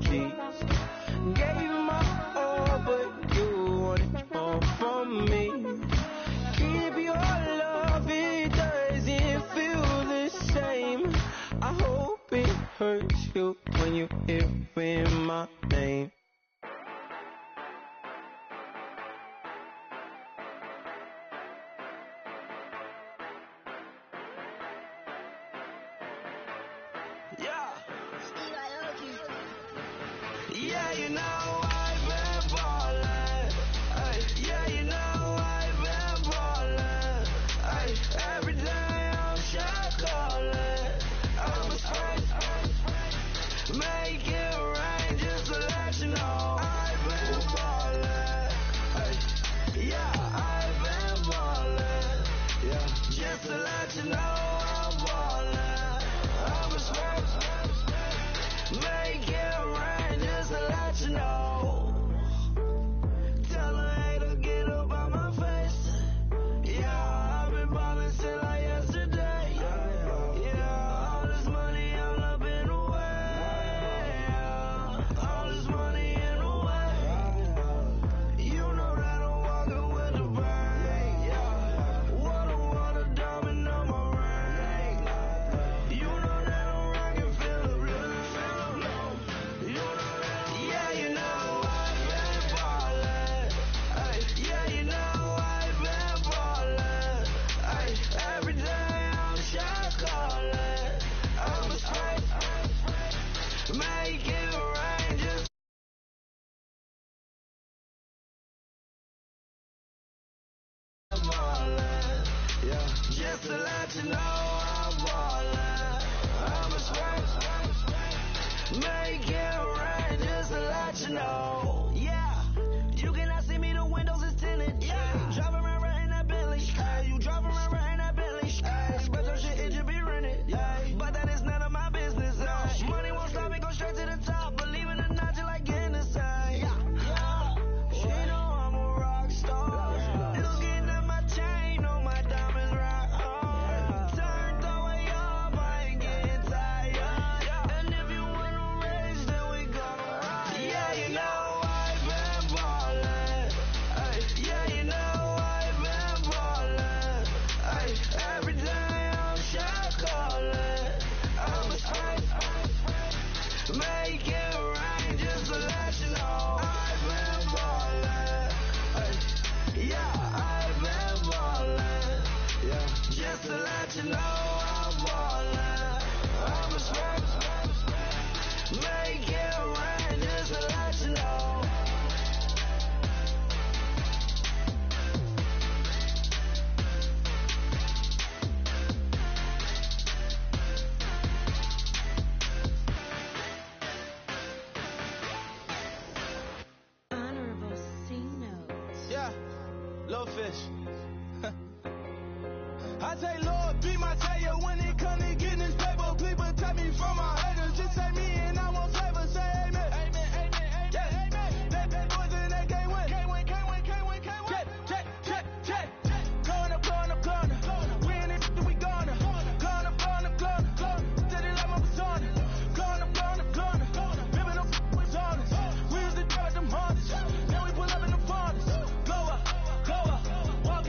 keys. Gave you my all, but you wanted more from me. Keep your love, it doesn't feel the same. I hope it hurts you when you hear my name. Yeah, you know I've been ballin'. Yeah, you know I've been ballin'. Every day I'm shot callin'. I'm a straight, make it rain just to let you know I've been ballin'. Yeah, I've been ballin'. Yeah, just to let you know I'm ballin'. I'm a straight, make it rain just to let you know. Tell a hater get up on my face. Yeah, I've been ballin' since like yesterday. Yeah, all this money all up in the way. All this money in the way. You know that I'm walking with the bank. Yeah, water diamond on my ring. You know that I'm rockin' feel the blue. You know that, yeah, you know I've been ballin'. Yeah, you know I've been ballin'. Every day I'm shot callin'. I'm a straight, make it rain just ballin'. Yeah, just to let you know I'm ballin'. I'm a straight, make it rain just to let you know. Yeah, you cannot see me, the windows is tinted. Yeah, driving around right in that Bentley. You driving around right in that Bentley. But your shit, it should be rented. But that is none of my business. Money won't stop me, go straight to the top. Believe it or not, just like Guinness. Yeah, she know I'm a rock star. Looking at my chain, on my diamonds right hard. Turned the way up, I ain't getting tired. And if you wanna race, then we gonna ride. Yeah, you know I've been ballin'. Yeah, you know I've been ballin'. Every day I'm shot callin'. I'm a straight, make it rain just to let you know I've been ballin'. Yeah, I've been ballin'. Yeah, just to let you know I'm ballin'. I'm a straight, make it rain just to let you know. Honorable C notes. Yeah, little fish. I say, Lord, be my savior when it comes to getting this paper. Please protect me from my haters. Just say me and I won't flavor. Say amen. Amen, amen, amen, yeah. Amen. They boys and they can't win. Can't win, can't win, can't win, can't win. Check. Going up. We in it, we gonna. Going up. Steady like my persona. Going up. Ripping up with honors. We used to drive them hardest. Now we pull up in the farthest. Go up. Walk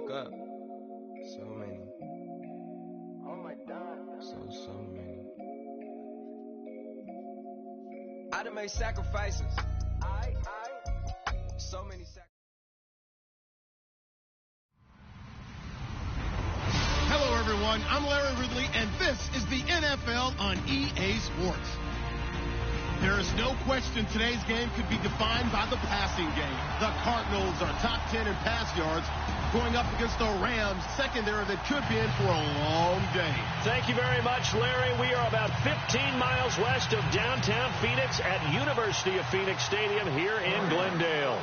woke up. So many. Oh my God. So many. I done made sacrifices. So many sacrifices. Hello, everyone. I'm Larry Ridley, and this is the NFL on EA Sports. There is no question today's game could be defined by the passing game. The Cardinals are top 10 in pass yards, going up against the Rams secondary that could be in for a long day. Thank you very much, Larry. We are about 15 miles west of downtown Phoenix at University of Phoenix Stadium here in Glendale.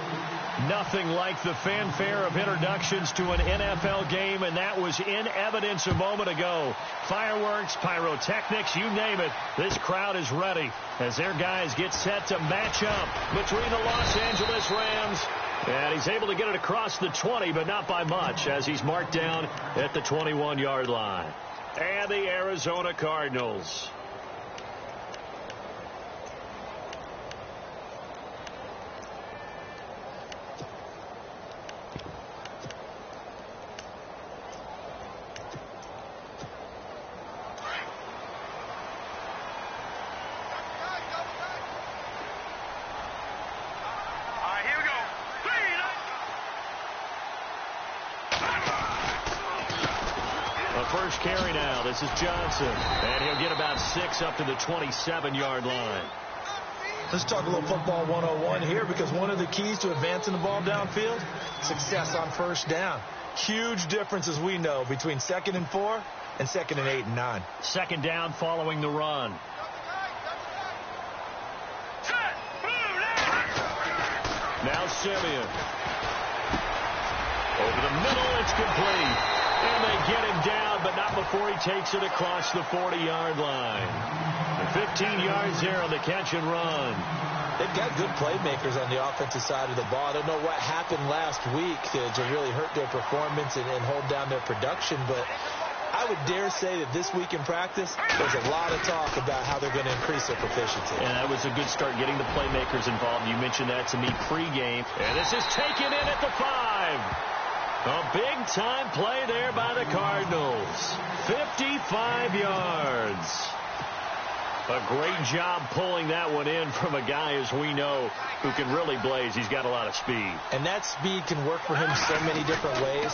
Nothing like the fanfare of introductions to an NFL game, and that was in evidence a moment ago. Fireworks, pyrotechnics, you name it. This crowd is ready as their guys get set to match up between the Los Angeles Rams. And he's able to get it across the 20, but not by much, as he's marked down at the 21-yard line. And the Arizona Cardinals. First carry now. This is Johnson. And he'll get about 6 up to the 27-yard line. Let's talk a little football 101 here, because one of the keys to advancing the ball downfield, success on first down. Huge difference, as we know, between 2nd and 4 and 2nd and 8 and 9. Second down following the run. Now Simeon. Over the middle, it's complete. And they get him down, but not before he takes it across the 40-yard line. 15 yards there on the catch and run. They've got good playmakers on the offensive side of the ball. I don't know what happened last week to really hurt their performance and hold down their production, but I would dare say that this week in practice, there's a lot of talk about how they're going to increase their proficiency. And that was a good start, getting the playmakers involved. You mentioned that to me pregame. And this is taken in at the 5. A big-time play there by the Cardinals. 55 yards. A great job pulling that one in from a guy, as we know, who can really blaze. He's got a lot of speed. And that speed can work for him so many different ways.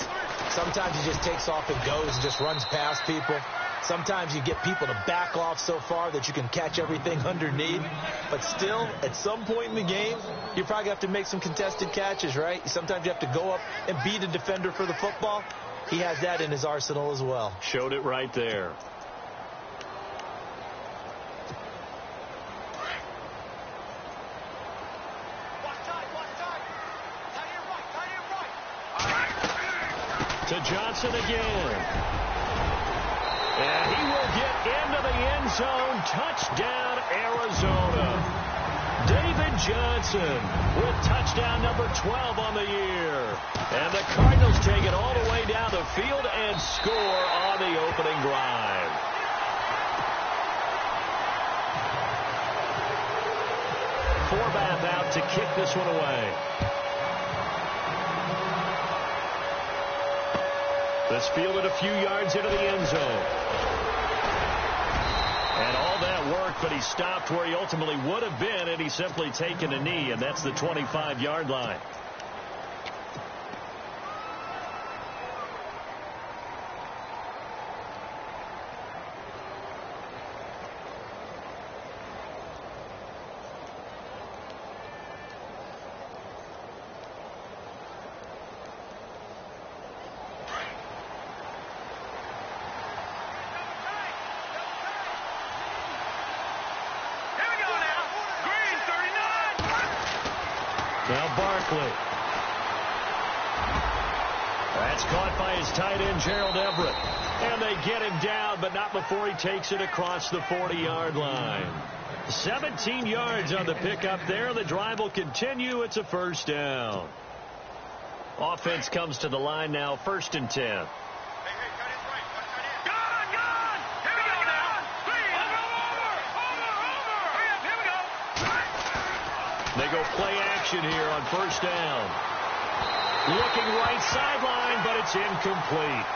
Sometimes he just takes off and goes and just runs past people. Sometimes you get people to back off so far that you can catch everything underneath. But still, at some point in the game, you probably have to make some contested catches, right? Sometimes you have to go up and beat a defender for the football. He has that in his arsenal as well. Showed it right there. To Johnson again. And he will get into the end zone. Touchdown, Arizona. David Johnson with touchdown number 12 on the year. And the Cardinals take it all the way down the field and score on the opening drive. Forbath out to kick this one away. This fielded a few yards into the end zone. And all that work, but he stopped where he ultimately would have been, and he's simply taken a knee, and that's the 25-yard line. Now Barkley. That's caught by his tight end, Gerald Everett. And they get him down, but not before he takes it across the 40-yard line. 17 yards on the pickup there. The drive will continue. It's a first down. Offense comes to the line now, 1st and 10. They go play action here on first down. Looking right sideline, but it's incomplete.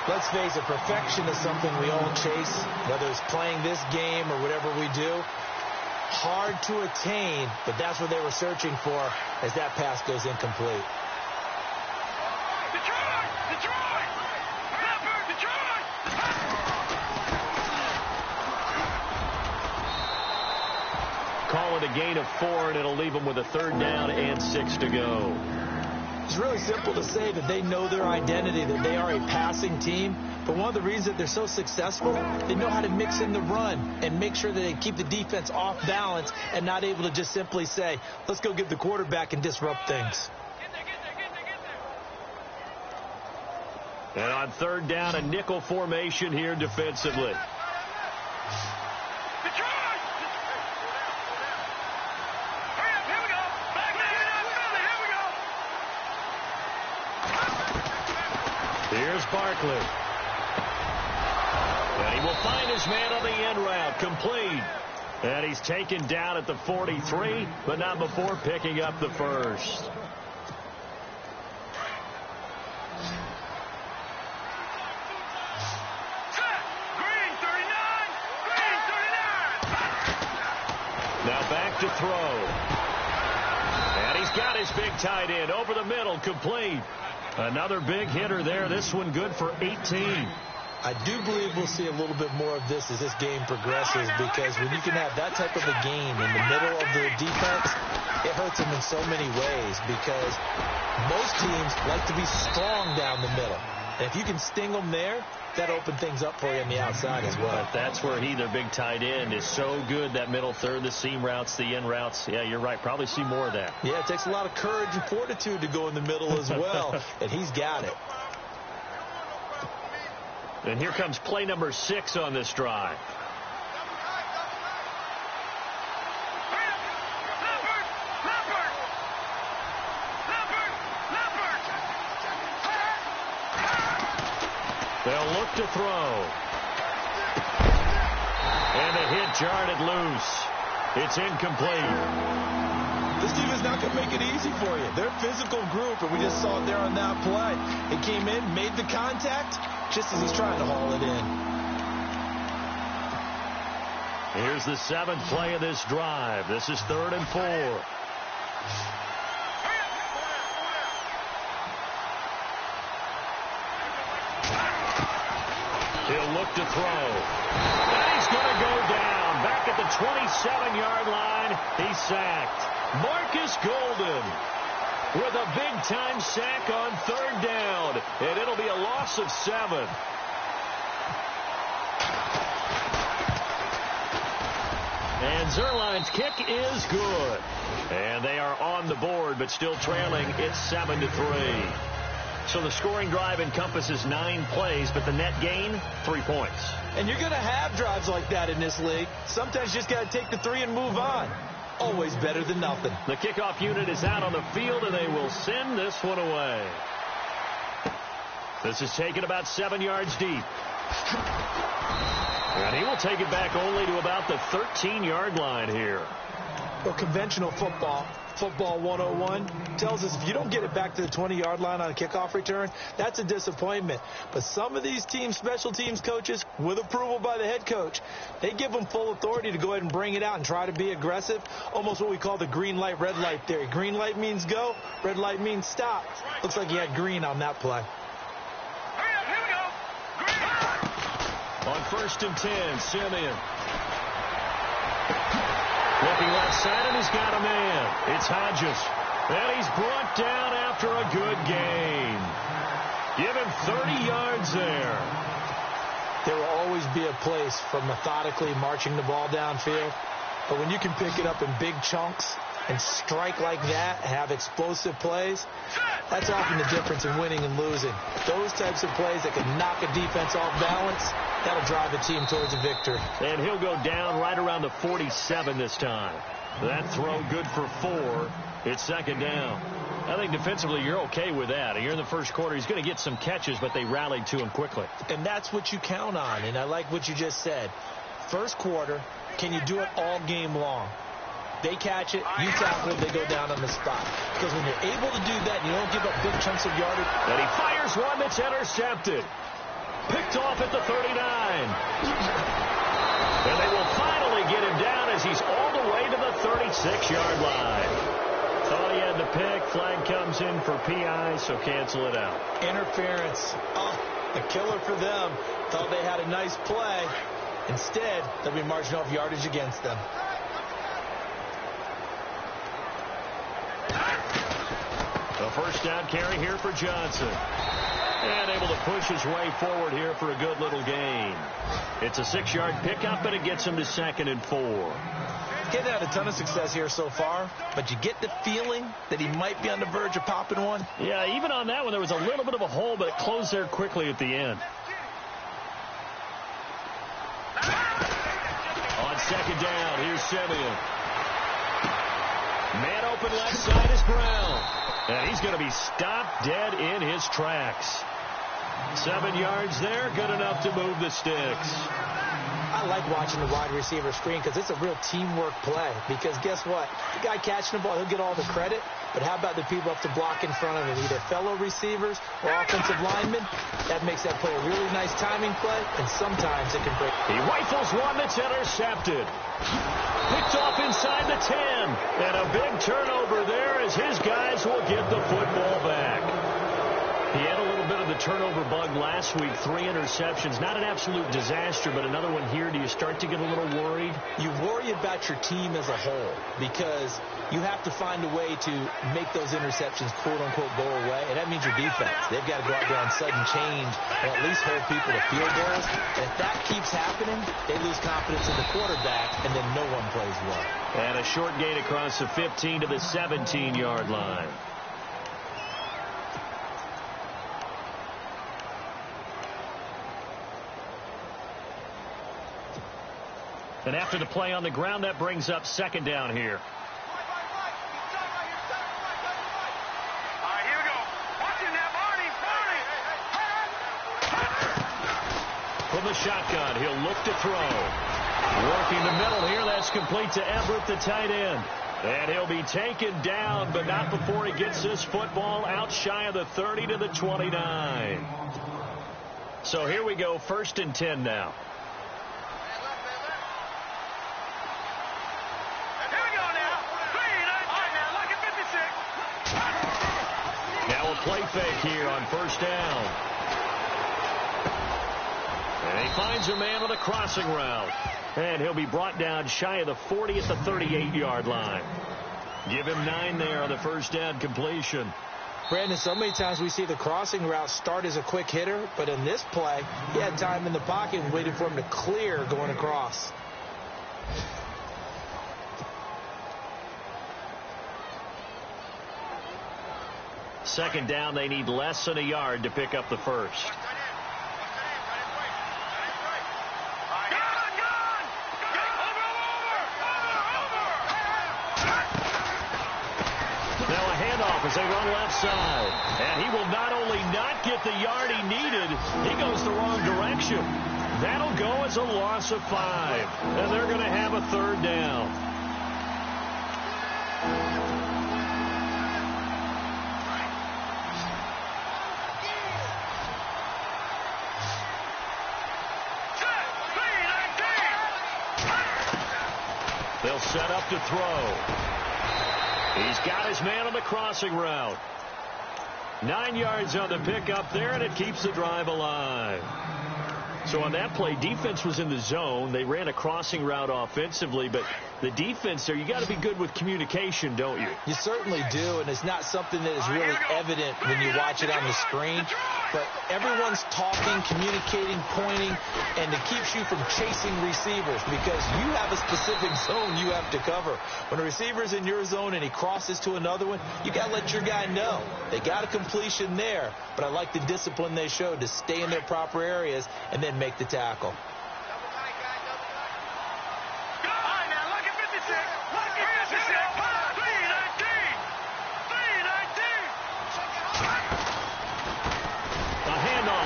Let's face it, perfection is something we all chase, whether it's playing this game or whatever we do. Hard to attain, but that's what they were searching for as that pass goes incomplete. Call it a gain of 4, and it'll leave them with a 3rd down and 6 to go. It's really simple to say that they know their identity, that they are a passing team. But one of the reasons that they're so successful, they know how to mix in the run and make sure that they keep the defense off balance and not able to just simply say, let's go get the quarterback and disrupt things. And on 3rd down, a nickel formation here defensively. Here's Barkley. And he will find his man on the end route, complete. And he's taken down at the 43, but not before picking up the first. Now back to throw. And he's got his big tight end over the middle, complete. Another big hitter there. This one good for 18. I do believe we'll see a little bit more of this as this game progresses, because when you can have that type of a game in the middle of the defense, it hurts them in so many ways, because most teams like to be strong down the middle. And if you can sting them there, that opens things up for you on the outside as well. But that's where their big tight end, is so good, that middle third, the seam routes, the end routes. Yeah, you're right. Probably see more of that. Yeah, it takes a lot of courage and fortitude to go in the middle as well, and he's got it. And here comes play number 6 on this drive. They'll look to throw. And the hit jarred it loose. It's incomplete. This team is not going to make it easy for you. They're a physical group, and we just saw it there on that play. It came in, made the contact, just as he's trying to haul it in. Here's the 7th play of this drive. This is 3rd and 4. He'll look to throw. And he's going to go down. Back at the 27-yard line. He's sacked. Marcus Golden with a big-time sack on 3rd down. And it'll be a loss of 7. And Zerline's kick is good. And they are on the board, but still trailing. It's 7-3. So the scoring drive encompasses 9 plays, but the net gain, 3 points. And you're going to have drives like that in this league. Sometimes you just got to take the 3 and move on. Always better than nothing. The kickoff unit is out on the field, and they will send this one away. This is taken about 7 yards deep. And he will take it back only to about the 13-yard line here. Well, conventional football 101, tells us if you don't get it back to the 20-yard line on a kickoff return, that's a disappointment. But some of these teams, special teams coaches, with approval by the head coach, they give them full authority to go ahead and bring it out and try to be aggressive, almost what we call the green light, red light theory. Green light means go, red light means stop. Looks like he had green on that play. On 1st and 10, Simeon. Looking left side, and he's got a man. It's Hodges. And he's brought down after a good gain. Give him 30 yards there. There will always be a place for methodically marching the ball downfield. But when you can pick it up in big chunks and strike like that, have explosive plays, that's often the difference in winning and losing. Those types of plays that can knock a defense off balance, that'll drive the team towards a victory. And he'll go down right around the 47 this time. That throw good for 4. It's 2nd down. I think defensively you're okay with that. You're in the first quarter. He's going to get some catches, but they rallied to him quickly. And that's what you count on. And I like what you just said. First quarter, can you do it all game long? They catch it, you tackle it, they go down on the spot. Because when you're able to do that, you don't give up big chunks of yardage. And he fires one that's intercepted. Picked off at the 39. And they will finally get him down as he's all the way to the 36-yard line. Thought he had the pick. Flag comes in for PI, so cancel it out. Interference. Oh, a killer for them. Thought they had a nice play. Instead, they'll be marching off yardage against them. The first down carry here for Johnson. And able to push his way forward here for a good little gain. It's a 6-yard pickup, and it gets him to 2nd and 4. Getting had a ton of success here so far, but you get the feeling that he might be on the verge of popping one. Yeah, even on that one, there was a little bit of a hole, but it closed there quickly at the end. On 2nd down, here's Simeon. Man open left side is Brown. And he's going to be stopped dead in his tracks. 7 yards there, good enough to move the sticks. I like watching the wide receiver screen because it's a real teamwork play. Because guess what? The guy catching the ball, he'll get all the credit. But how about the people up to block in front of him? Either fellow receivers or offensive linemen. That makes that play a really nice timing play, and sometimes it can break. He rifles one that's intercepted. Picked off inside the 10. And a big turnover there as his guys will get the football back. He had a little bit of the turnover bug last week. 3 interceptions. Not an absolute disaster, but another one here. Do you start to get a little worried? You worry about your team as a whole because you have to find a way to make those interceptions, quote-unquote, go away. And that means your defense. They've got to go out there on sudden change and at least hold people to field goals. And if that keeps happening, they lose confidence in the quarterback, and then no one plays well. And a short gain across the 15 to the 17-yard line. And after the play on the ground, that brings up 2nd down here. Here we go. Watching that, Barney. From the shotgun, he'll look to throw. Working the middle here, that's complete to Everett, the tight end. And he'll be taken down, but not before he gets this football out shy of the 30 to the 29. So here we go, 1st and 10 now. Play fake here on 1st down. And he finds a man on a crossing route. And he'll be brought down shy of the 40 at the 38-yard line. Give him 9 there on the 1st down completion. Brandon, so many times we see the crossing route start as a quick hitter, but in this play, he had time in the pocket and waited for him to clear going across. Second down, they need less than a yard to pick up the first. Now a handoff as they run left side. And he will not only not get the yard he needed, he goes the wrong direction. That'll go as a loss of 5. And they're going to have a 3rd down. They'll set up to throw. He's got his man on the crossing route. 9 yards on the pickup there, and it keeps the drive alive. So on that play, defense was in the zone. They ran a crossing route offensively, but the defense there, you got to be good with communication, don't you? You certainly do, and it's not something that is really evident when you watch it on the screen. But everyone's talking, communicating, pointing, and it keeps you from chasing receivers because you have a specific zone you have to cover. When a receiver's in your zone and he crosses to another one, you got to let your guy know. They got a completion there, but I like the discipline they showed to stay in their proper areas and then make the tackle.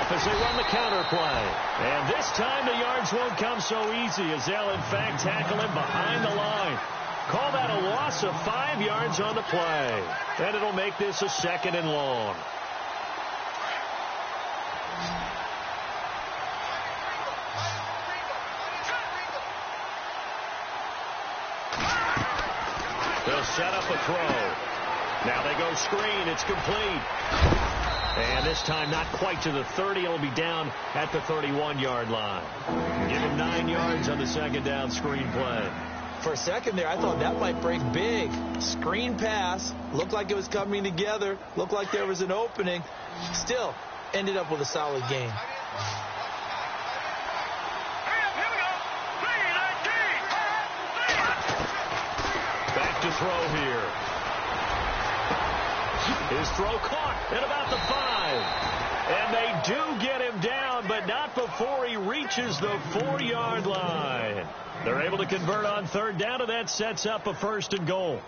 As they run the counter play. And this time the yards won't come so easy as they'll in fact tackle him behind the line. Call that a loss of 5 yards on the play. And it'll make this a 2nd and long. They'll set up a throw. Now they go screen. It's complete. And this time not quite to the 30. It'll be down at the 31-yard line. Give him 9 yards on the 2nd down screen play. For a second there, I thought that might break big. Screen pass. Looked like it was coming together. Looked like there was an opening. Still, ended up with a solid game. Back to throw here. His throw caught at about the 5. And they do get him down, but not before he reaches the 4-yard line. They're able to convert on 3rd down, and that sets up a 1st and goal.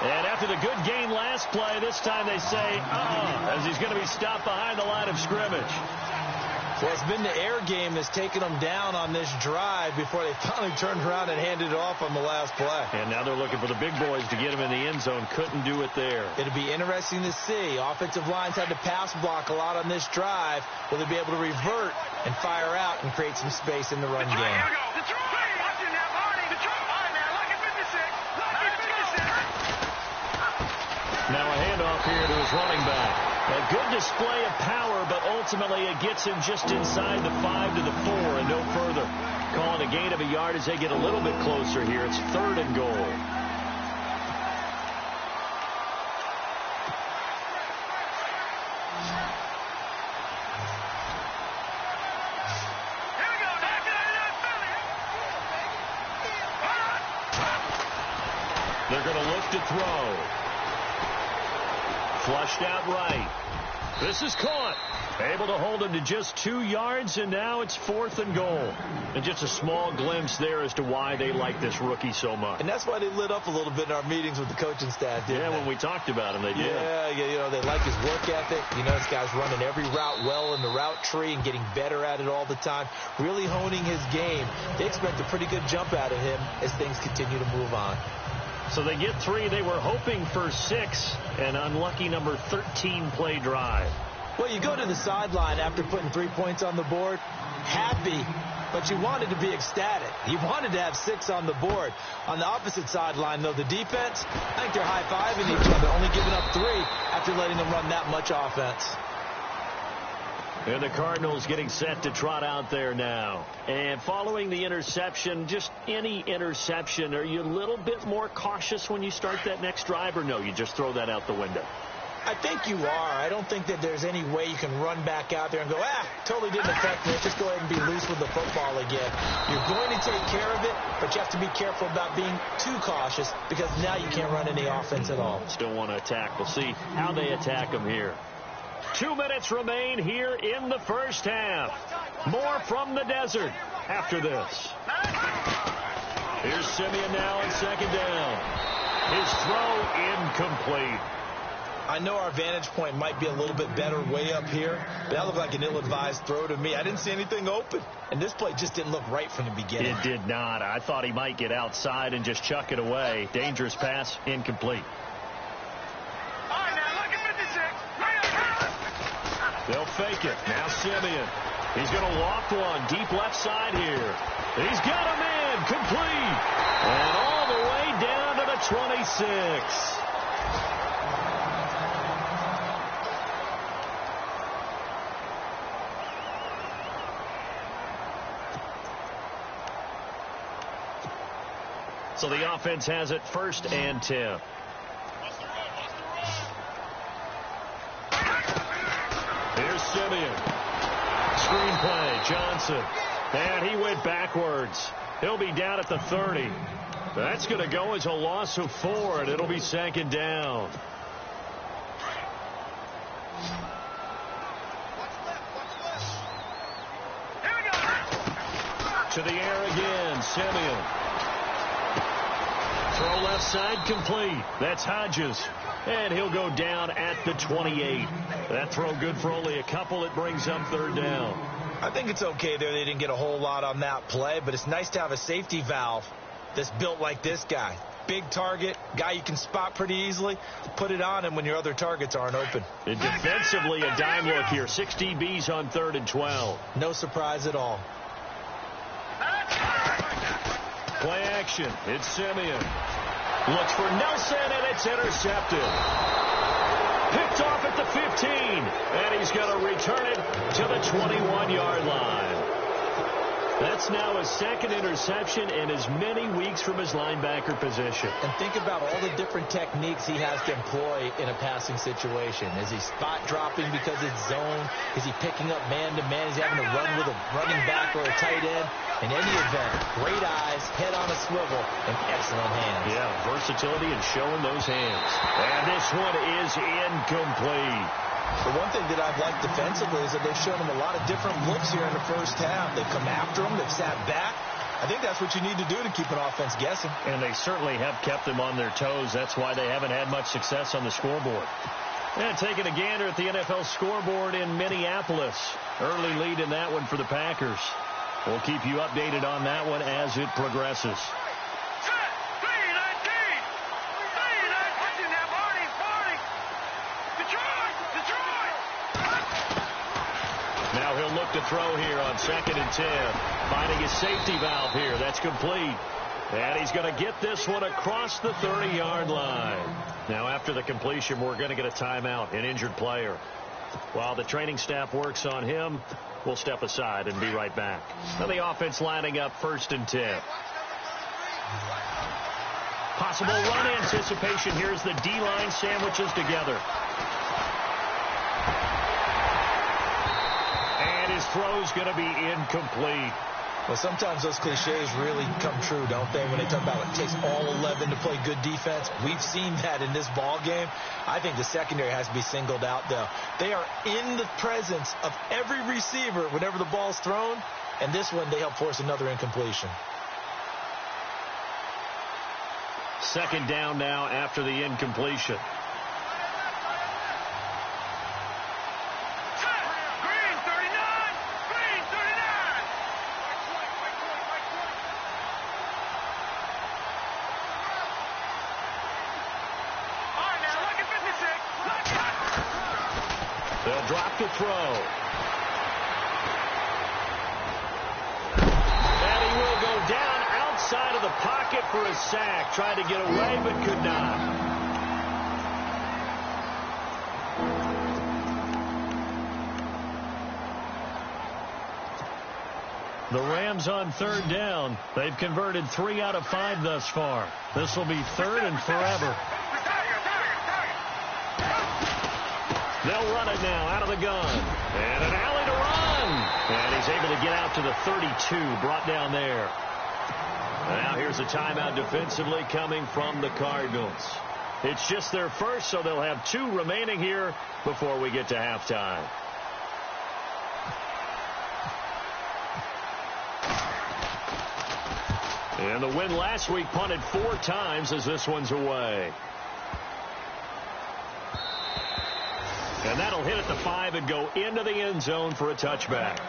And after the good gain last play, this time they say, as he's going to be stopped behind the line of scrimmage. Well, it's been the air game that's taken them down on this drive before they finally turned around and handed it off on the last play. And now they're looking for the big boys to get him in the end zone. Couldn't do it there. It'll be interesting to see. Offensive lines had to pass block a lot on this drive. Will they be able to revert and fire out and create some space in the run game? Now a handoff here to his running back. A good display of power, but ultimately it gets him just inside the 5 to the 4 and no further. Calling a gain of a yard as they get a little bit closer here. It's 3rd and goal. They're going to look to throw. Flushed out right. This is caught. Able to hold him to just 2 yards, and now it's 4th and goal. And just a small glimpse there as to why they like this rookie so much. And that's why they lit up a little bit in our meetings with the coaching staff, didn't they? When we talked about him, they did. Yeah, you know, they like his work ethic. You know, this guy's running every route well in the route tree and getting better at it all the time, really honing his game. They expect a pretty good jump out of him as things continue to move on. So they get 3. They were hoping for 6. An unlucky number 13 play drive. Well, you go to the sideline after putting 3 points on the board, happy, but you wanted to be ecstatic. You wanted to have 6 on the board. On the opposite sideline, though, the defense, I think they're high-fiving each other, only giving up 3 after letting them run that much offense. And the Cardinals getting set to trot out there now. And following the interception, just any interception, are you a little bit more cautious when you start that next drive, or no, you just throw that out the window? I think you are. I don't think that there's any way you can run back out there and go, totally didn't affect me. Let's just go ahead and be loose with the football again. You're going to take care of it, but you have to be careful about being too cautious because now you can't run any offense at all. Still want to attack. We'll see how they attack them here. 2 minutes remain here in the first half. More from the desert after this. Here's Simeon now on 2nd down. His throw incomplete. I know our vantage point might be a little bit better way up here, but that looked like an ill-advised throw to me. I didn't see anything open, and this play just didn't look right from the beginning. It did not. I thought he might get outside and just chuck it away. Dangerous pass, incomplete. They'll fake it. Now Simeon. He's going to loft one. Deep left side here. He's got him in. Complete. And all the way down to the 26. So the offense has it 1st and 10. Here's Simeon. Screen play, Johnson. And he went backwards. He'll be down at the 30. That's going to go as a loss of 4, and it'll be 2nd down. To the air again, Simeon. Throw left side complete. That's Hodges. And he'll go down at the 28. That throw good for only a couple. It brings up third down. I think it's okay there. They didn't get a whole lot on that play, but it's nice to have a safety valve that's built like this guy. Big target, guy you can spot pretty easily. Put it on him when your other targets aren't open. And defensively, a dime look here. 6 DBs on 3rd and 12. No surprise at all. Play action. It's Simeon. Looks for Nelson, and it's intercepted. Picked off at the 15, and he's going to return it to the 21-yard line. That's now his second interception in as many weeks from his linebacker position. And think about all the different techniques he has to employ in a passing situation. Is he spot dropping because it's zone? Is he picking up man-to-man? Is he having to run with a running back or a tight end? In any event, great eyes, head on a swivel, and excellent hands. Yeah, versatility and showing those hands. And this one is incomplete. The one thing that I've liked defensively is that they've shown him a lot of different looks here in the first half. They've come after him. They've sat back. I think that's what you need to do to keep an offense guessing. And they certainly have kept them on their toes. That's why they haven't had much success on the scoreboard. And taking a gander at the NFL scoreboard in Minneapolis. Early lead in that one for the Packers. We'll keep you updated on that one as it progresses. Now he'll look to throw here on 2nd and 10. Finding his safety valve here. That's complete. And he's going to get this one across the 30-yard line. Now after the completion, we're going to get a timeout, an injured player. While the training staff works on him, we'll step aside and be right back. Now the offense lining up 1st and 10. Possible run anticipation. Here's the D-line sandwiches together. And his throw's going to be incomplete. Well, sometimes those cliches really come true, don't they? When they talk about it takes all 11 to play good defense. We've seen that in this ball game. I think the secondary has to be singled out, though. They are in the presence of every receiver whenever the ball's thrown, and this one they help force another incompletion. 2nd down now after the incompletion. They'll drop the throw. And he will go down outside of the pocket for a sack. Tried to get away, but could not. The Rams on 3rd down. They've converted 3 out of 5 thus far. This will be 3rd and forever. They'll run it now out of the gun. And an alley to run. And he's able to get out to the 32, brought down there. And now here's a timeout defensively coming from the Cardinals. It's just their first, so they'll have 2 remaining here before we get to halftime. And the win last week punted 4 times as this one's away. And that'll hit at the 5 and go into the end zone for a touchback.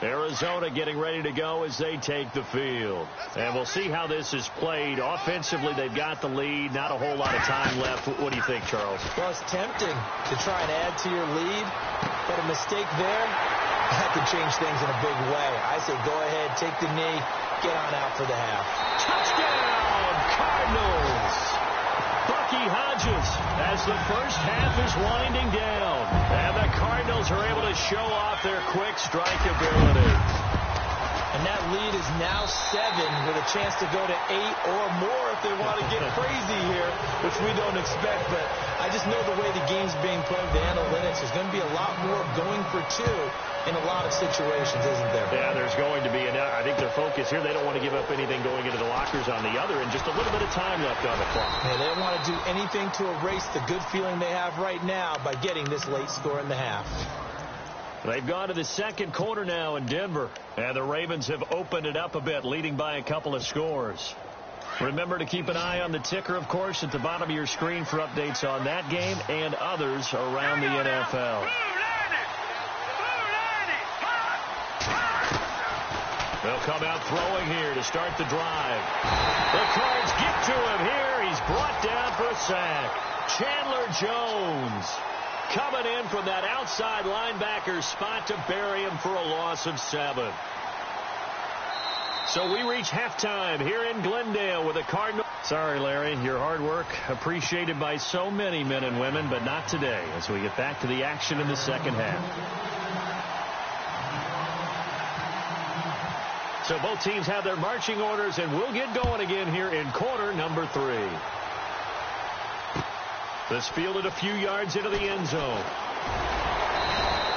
Arizona getting ready to go as they take the field. And we'll see how this is played. Offensively, they've got the lead. Not a whole lot of time left. What do you think, Charles? Well, it's tempting to try and add to your lead, but a mistake there, that could change things in a big way. I say go ahead, take the knee, get on out for the half. Touchdown, Cardinals! Bucky Hodges as the first half is winding down. And the Cardinals are able to show off their quick strike ability. And that lead is now 7 with a chance to go to 8 or more if they want to get crazy here, which we don't expect. But I just know the way the game's being played, the analytics, there's going to be a lot more going for 2 in a lot of situations, isn't there? Yeah, there's going to be. And I think their focus here, they don't want to give up anything going into the lockers on the other, and just a little bit of time left on the clock. Yeah, they don't want to do anything to erase the good feeling they have right now by getting this late score in the half. They've gone to the second quarter now in Denver, and the Ravens have opened it up a bit, leading by a couple of scores. Remember to keep an eye on the ticker, of course, at the bottom of your screen for updates on that game and others around the NFL. They'll come out throwing here to start the drive. The Cards get to him here. He's brought down for a sack. Chandler Jones coming in from that outside linebacker spot to bury him for a loss of 7. So we reach halftime here in Glendale with a Cardinal. Sorry, Larry, your hard work appreciated by so many men and women, but not today as we get back to the action in the second half. So both teams have their marching orders, and we'll get going again here in quarter number 3. This fielded a few yards into the end zone.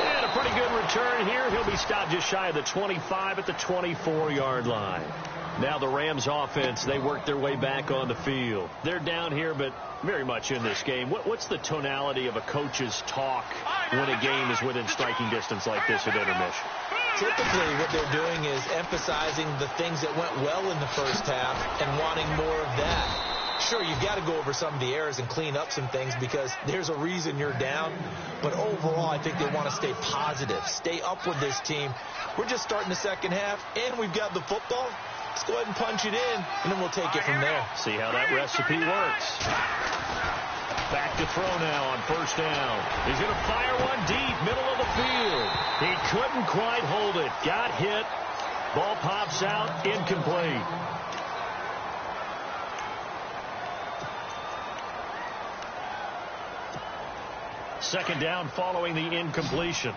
And a pretty good return here. He'll be stopped just shy of the 25 at the 24-yard line. Now the Rams offense, they work their way back on the field. They're down here, but very much in this game. What's the tonality of a coach's talk when a game is within striking distance like this at intermission? Typically, what they're doing is emphasizing the things that went well in the first half and wanting more of that. Sure, you've got to go over some of the errors and clean up some things because there's a reason you're down. But overall, I think they want to stay positive, stay up with this team. We're just starting the second half, and we've got the football. Let's go ahead and punch it in, and then we'll take it from there. See how that recipe works. Back to throw now on first down. He's going to fire one deep, middle of the field. He couldn't quite hold it. Got hit. Ball pops out, incomplete. Second down following the incompletion.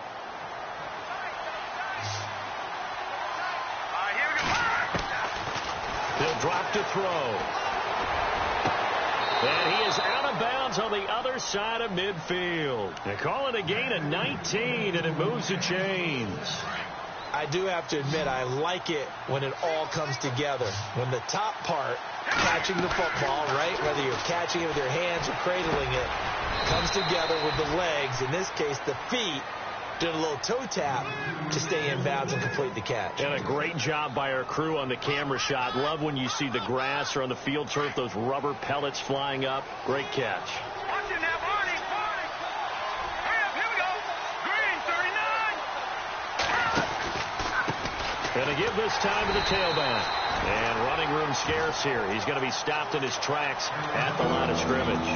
He'll drop to throw. And he is out of bounds on the other side of midfield. They call it a gain of 19, and it moves the chains. I do have to admit, I like it when it all comes together. When the top part, catching the football, right, whether you're catching it with your hands or cradling it, comes together with the legs, in this case the feet, did a little toe tap to stay in bounds and complete the catch. And a great job by our crew on the camera shot. Love when you see the grass or on the field turf, those rubber pellets flying up. Great catch. Watch it now, Barney. Hurry up, here we go. Green, 39. Going to give this time to the tailback. And running room scarce here. He's going to be stopped in his tracks at the line of scrimmage.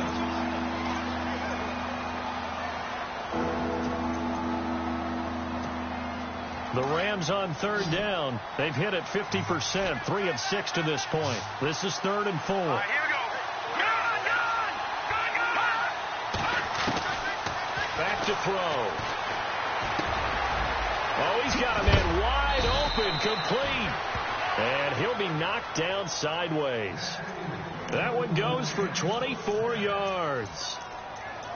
The Rams on third down. They've hit it 50%, 3 of 6 to this point. This is 3rd and 4. All right, here we go. Back to throw. Oh, he's got a man wide open, complete. And he'll be knocked down sideways. That one goes for 24 yards.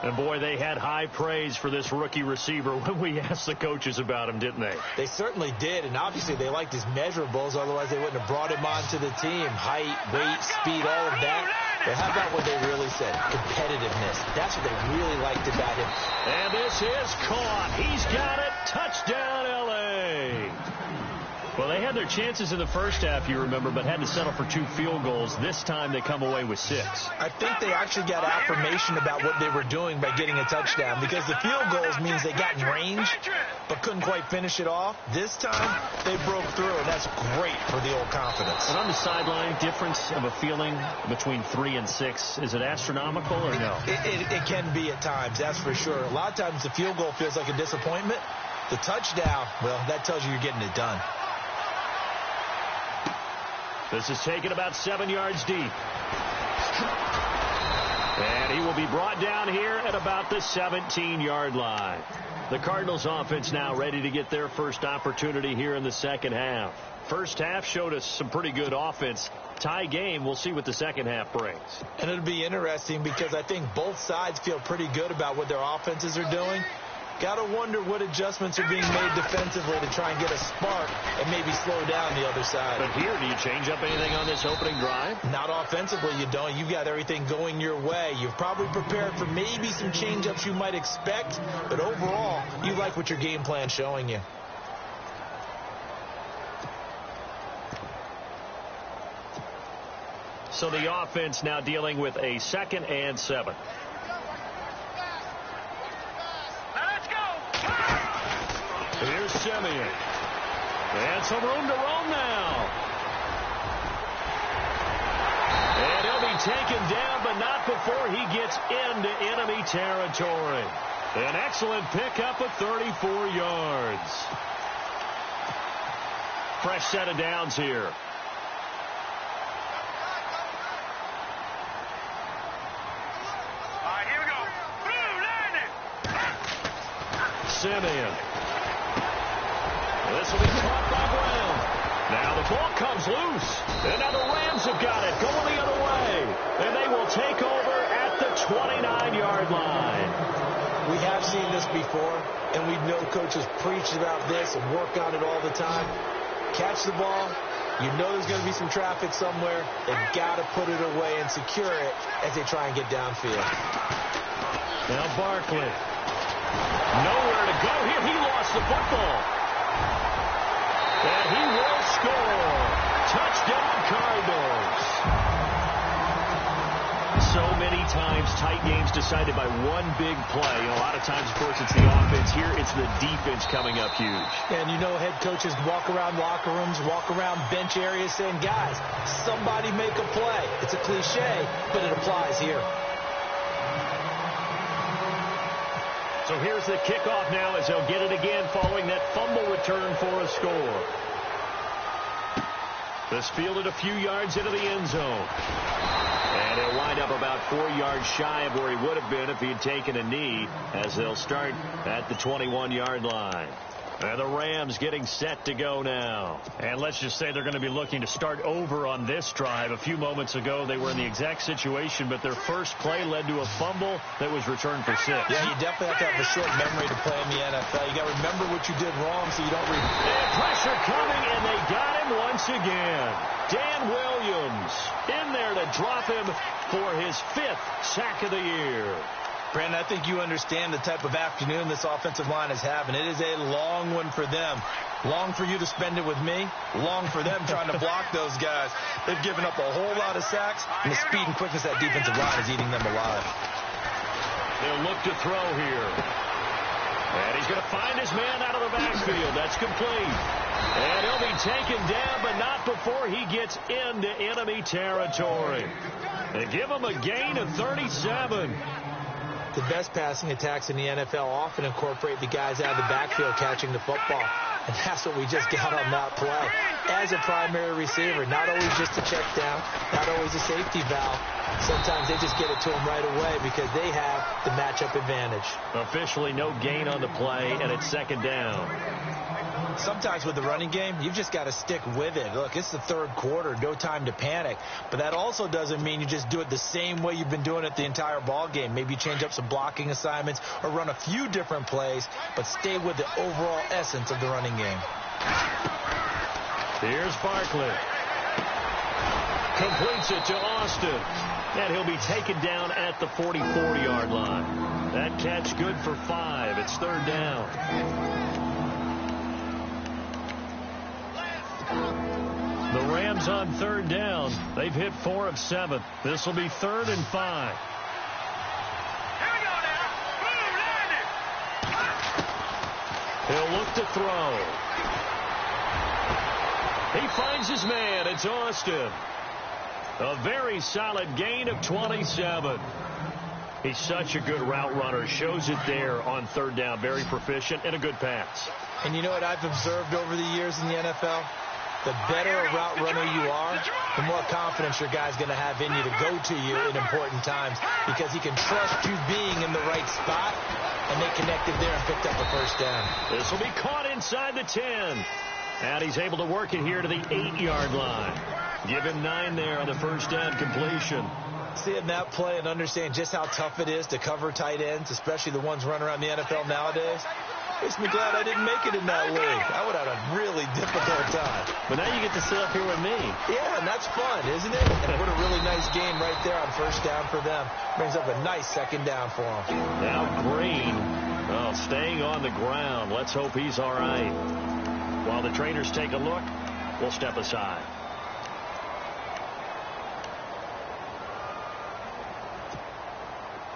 And, boy, they had high praise for this rookie receiver when we asked the coaches about him, didn't they? They certainly did, and obviously they liked his measurables. Otherwise, they wouldn't have brought him onto the team. Height, weight, speed, all of that. But how about what they really said? Competitiveness. That's what they really liked about him. And this is caught. He's got it. Touchdown, L.A. Well, they had their chances in the first half, you remember, but had to settle for 2 field goals. This time they come away with 6. I think they actually got affirmation about what they were doing by getting a touchdown, because the field goals means they got in range but couldn't quite finish it off. This time they broke through, and that's great for the old confidence. And on the sideline, difference of a feeling between 3 and 6, is it astronomical or no? It can be at times, that's for sure. A lot of times the field goal feels like a disappointment. The touchdown, well, that tells you you're getting it done. This is taken about 7 yards deep. And he will be brought down here at about the 17-yard line. The Cardinals offense now ready to get their first opportunity here in the second half. First half showed us some pretty good offense. Tie game. We'll see what the second half brings. And it'll be interesting because I think both sides feel pretty good about what their offenses are doing. Got to wonder what adjustments are being made defensively to try and get a spark and maybe slow down the other side. But here, do you change up anything on this opening drive? Not offensively, you don't. You've got everything going your way. You've probably prepared for maybe some change-ups you might expect, but overall, you like what your game plan's showing you. So the offense now dealing with a 2nd and 7. Here's Simeon. And some room to roam now. And he'll be taken down, but not before he gets into enemy territory. An excellent pickup of 34 yards. Fresh set of downs here. All right, here we go. Simeon. This will be caught by Brown. Now the ball comes loose. And now the Rams have got it going the other way. And they will take over at the 29-yard line. We have seen this before, and we know coaches preach about this and work on it all the time. Catch the ball. You know there's going to be some traffic somewhere. They've got to put it away and secure it as they try and get downfield. Now Barkley. Nowhere to go here. He lost the football. And he will score. Touchdown, Cardinals. So many times tight games decided by one big play. A lot of times, of course, it's the offense. Here, it's the defense coming up huge. And you know head coaches walk around locker rooms, walk around bench areas saying, guys, somebody make a play. It's a cliche, but it applies here. So here's the kickoff now as they'll get it again following that fumble return for a score. This fielded a few yards into the end zone. And he'll wind up about 4 yards shy of where he would have been if he had taken a knee, as they'll start at the 21-yard line. And the Rams getting set to go now. And let's just say they're going to be looking to start over on this drive. A few moments ago, they were in the exact situation, but their first play led to a fumble that was returned for 6. Yeah, you definitely have to have a short memory to play in the NFL. You got to remember what you did wrong so you don't And pressure coming, and they got him once again. Dan Williams in there to drop him for his 5th sack of the year. Brandon, I think you understand the type of afternoon this offensive line is having. It is a long one for them. Long for you to spend it with me. Long for them trying to block those guys. They've given up a whole lot of sacks, and the speed and quickness of that defensive line is eating them alive. They'll look to throw here. And he's going to find his man out of the backfield. That's complete. And he'll be taken down, but not before he gets into enemy territory. They give him a gain of 37. The best passing attacks in the NFL often incorporate the guys out of the backfield catching the football. And that's what we just got on that play. As a primary receiver, not always just a check down, not always a safety valve. Sometimes they just get it to them right away because they have the matchup advantage. Officially no gain on the play, and it's 2nd down. Sometimes with the running game, you've just got to stick with it. Look, it's the 3rd quarter, no time to panic. But that also doesn't mean you just do it the same way you've been doing it the entire ball game. Maybe change up some blocking assignments or run a few different plays, but stay with the overall essence of the running game. Here's Barkley. Completes it to Austin. And he'll be taken down at the 44-yard line. That catch good for 5. It's 3rd down. The Rams on 3rd down. They've hit 4 of 7. This will be 3rd and 5. Here we go now. Boom, landed. He'll look to throw. He finds his man. It's Austin. A very solid gain of 27. He's such a good route runner. Shows it there on 3rd down. Very proficient and a good pass. And you know what I've observed over the years in the NFL? the better a route runner you are, the more confidence your guy's going to have in you to go to you in important times because he can trust you being in the right spot, and they connected there and picked up the first down. This will be caught inside the 10. And he's able to work it here to the 8-yard line. Give him 9 there on the first down completion. Seeing that play and understand just how tough it is to cover tight ends, especially the ones running around the NFL nowadays, makes me glad I didn't make it in that league. I would have had a really difficult time. But now you get to sit up here with me. Yeah, and that's fun, isn't it? And what a really nice game right there on first down for them. Brings up a nice second down for them. Now Green, staying on the ground. Let's hope he's all right. While the trainers take a look, we'll step aside.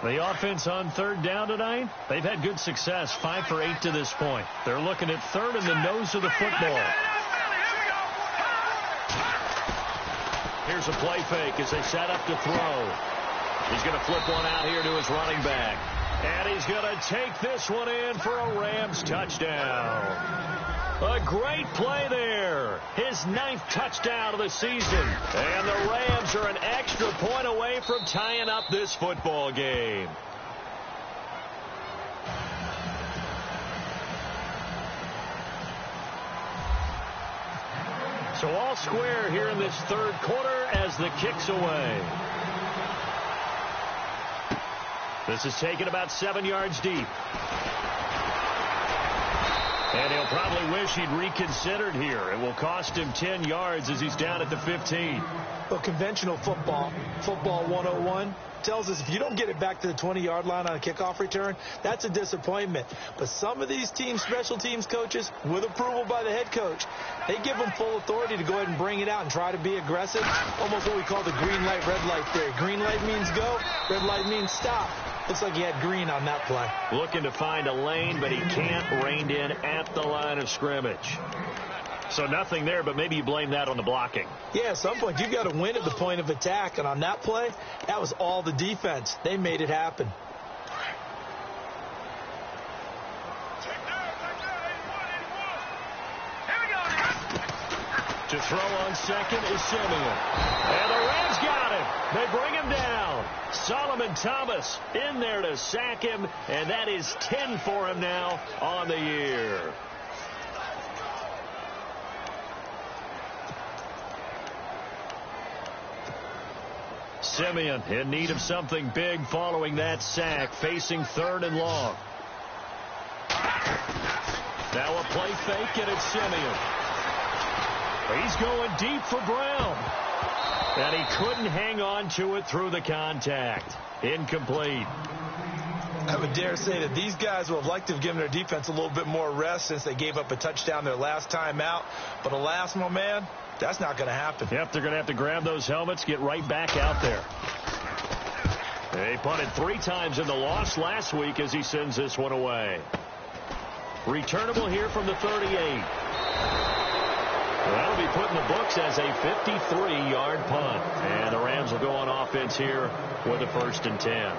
The offense on third down tonight, they've had good success, 5 for 8 to this point. They're looking at third in the nose of the football. Here's a play fake as they set up to throw. He's going to flip one out here to his running back. And he's going to take this one in for a Rams touchdown. A great play there. His 9th touchdown of the season. And the Rams are an extra point away from tying up this football game. So all square here in this third quarter as the kick's away. This is taken about 7 yards deep. And he'll probably wish he'd reconsidered here. It will cost him 10 yards as he's down at the 15. Well, conventional football 101, tells us if you don't get it back to the 20-yard line on a kickoff return, that's a disappointment. But some of these teams, special teams coaches, with approval by the head coach, they give them full authority to go ahead and bring it out and try to be aggressive. Almost what we call the green light, red light theory. Green light means go, red light means stop. Looks like he had green on that play. Looking to find a lane, but he can't. Reined in at the line of scrimmage. So nothing there, but maybe you blame that on the blocking. Yeah, at some point you've got to win at the point of attack. And on that play, that was all the defense. They made it happen. To throw on second is Simeon. And the Rams got him. They bring him down. Solomon Thomas in there to sack him. And that is 10 for him now on the year. Simeon in need of something big following that sack, facing third and long. Now a play fake, and it's Simeon. He's going deep for Brown. And he couldn't hang on to it through the contact. Incomplete. I would dare say that these guys would have liked to have given their defense a little bit more rest since they gave up a touchdown their last time out. But alas, my man, that's not going to happen. Yep, they're going to have to grab those helmets, get right back out there. They punted 3 times in the loss last week as he sends this one away. Returnable here from the 38. That'll be put in the books as a 53-yard punt. And the Rams will go on offense here with a 1st and 10.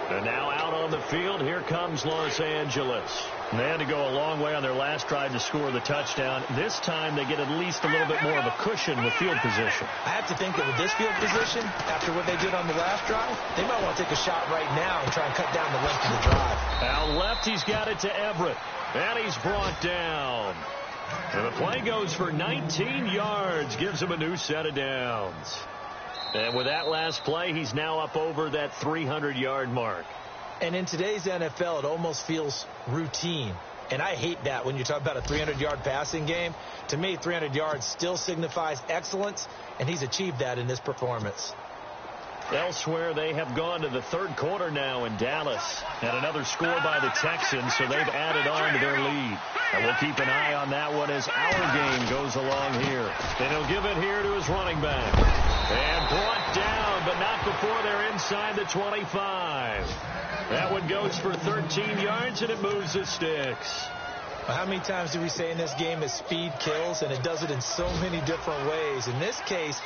And now out on the field, here comes Los Angeles. They had to go a long way on their last drive to score the touchdown. This time they get at least a little bit more of a cushion with field position. I have to think that with this field position, after what they did on the last drive, they might want to take a shot right now and try and cut down the length of the drive. Out left, he's got it to Everett. And he's brought down. And the play goes for 19 yards, gives him a new set of downs. And with that last play, he's now up over that 300-yard mark. And in today's NFL, it almost feels routine. And I hate that when you talk about a 300-yard passing game. To me, 300 yards still signifies excellence, and he's achieved that in this performance. Elsewhere, they have gone to the third quarter now in Dallas. And another score by the Texans, so they've added on to their lead. And we'll keep an eye on that one as our game goes along here. And he'll give it here to his running back. And brought down, but not before they're inside the 25. That one goes for 13 yards, and it moves the sticks. Well, how many times do we say in this game that speed kills, and it does it in so many different ways? In this case,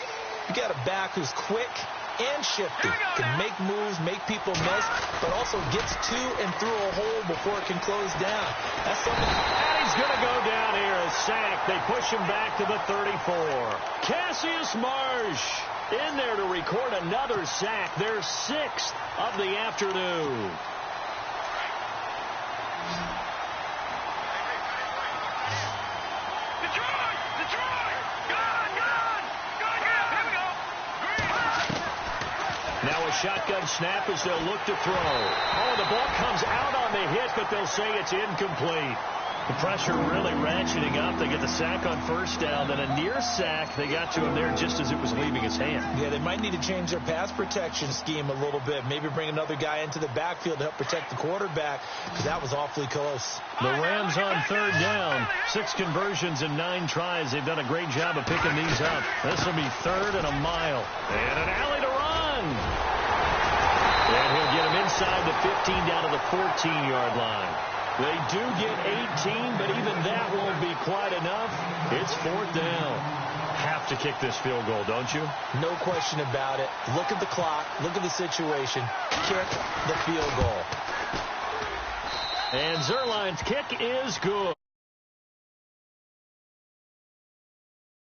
you got a back who's quick and shifty, can make moves, make people miss, but also gets to and through a hole before it can close down. That's something. And he's going to go down here. A sack. They push him back to the 34. Cassius Marsh in there to record another sack, their 6th of the afternoon. Now a shotgun snap as they'll look to throw. Oh, the ball comes out on the hit, but they'll say it's incomplete. The pressure really ratcheting up. They get the sack on first down, then a near sack. They got to him there just as it was leaving his hand. Yeah, they might need to change their pass protection scheme a little bit. Maybe bring another guy into the backfield to help protect the quarterback, because that was awfully close. The Rams on third down. 6 conversions in 9 tries. They've done a great job of picking these up. This will be 3rd and a mile. And an alley to run. And he'll get him inside the 15 down to the 14-yard line. They do get 18, but even that won't be quite enough. It's 4th down. Have to kick this field goal, don't you? No question about it. Look at the clock. Look at the situation. Kick the field goal. And Zerline's kick is good.